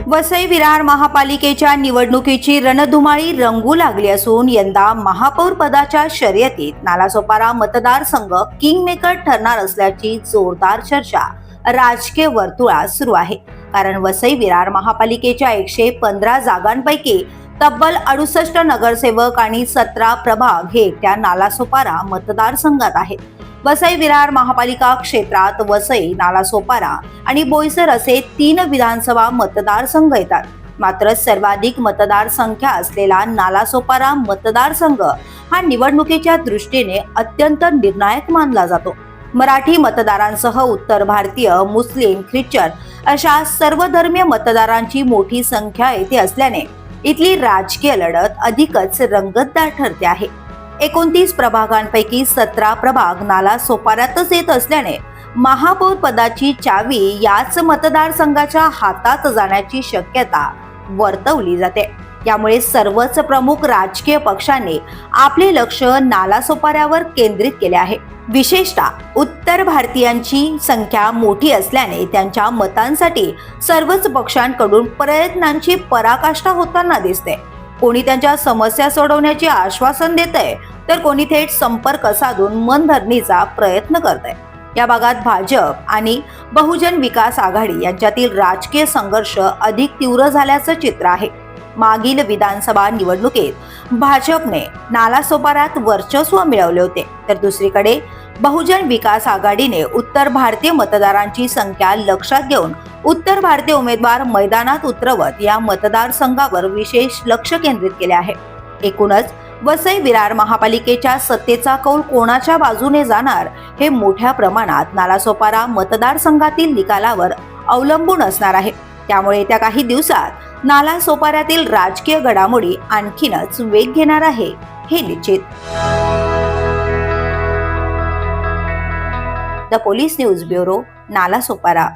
वसई विरार महापालिकेच्या निवडणुकीची रणधुमाळी रंगू लागली असून यंदा महापौर पदाच्या शर्यतीत नालासोपारा मतदारसंघ किंगमेकर ठरणार असल्याची जोरदार चर्चा राजकीय वर्तुळात सुरू आहे। कारण वसई विरार महापालिकेच्या 115 जागांपैकी तब्बल 68 नगरसेवक आणि 17 प्रभाग हे एकट्या नालासोपारा मतदारसंघात आहेत। वसई विरार महापालिका क्षेत्रात वसई, नालासोपारा आणि बोईसर असे 3 विधानसभा मतदारसंघ येतात। मात्र सर्वाधिक मतदार संख्या असलेला नालासोपारा मतदारसंघ हा निवडणुकीच्या दृष्टीने अत्यंत निर्णायक मानला जातो। मराठी मतदारांसह उत्तर भारतीय, मुस्लिम, ख्रिश्चन अशा सर्वधर्मीय मतदारांची मोठी संख्या येथे असल्याने इथली राजकीय लढत अधिकच रंगतदार ठरते आहे। 29 प्रभागांपैकी 17 प्रभाग नालासोपाऱ्यातच येत असल्याने महापौर पदाची चावी याच मतदारसंघाच्या हातात जाण्याची शक्यता वर्तवली जाते। यामुळे सर्वच प्रमुख राजकीय पक्षांनी आपले लक्ष नालासोपाऱ्यावर केंद्रित केले आहे। विशेषतः उत्तर भारतीयांची संख्या मोठी असल्याने त्यांच्या मतांसाठी सर्वच पक्षांकडून प्रयत्नांची पराकाष्ठा होताना दिसते। कोणी त्यांच्या समस्या सोडवण्याचे आश्वासन देतंय, तर कोणी थेट संपर्क साधून मनधरणीचा प्रयत्न करतंय। या भागात भाजप आणि बहुजन विकास आघाडी यांच्यातील राजकीय संघर्ष अधिक तीव्र झाल्याचं चित्र आहे। मागील विधानसभा निवडणुकीत भाजपने नालासोपाऱ्यात वर्चस्व मिळवले होते, तर दुसरीकडे बहुजन विकास आघाडीने उत्तर भारतीय मतदारांची संख्या लक्षात घेऊन उत्तर भारतीय उमेदवार मैदानात उतरवत या मतदारसंघावर विशेष लक्ष केंद्रित केले आहे। एकूणच वसई विरार महापालिकेच्या सत्तेचा कौल कोणाच्या बाजूने जाणार हे मोठ्या प्रमाणात नालासोपारा मतदारसंघातील निकालावर अवलंबून असणार आहे। त्यामुळे येत्या काही दिवसात नालासोपाऱ्यातील राजकीय घडामोडी आणखीनच वेग घेणार आहे हे निश्चित। The police news bureau, Nalasopara.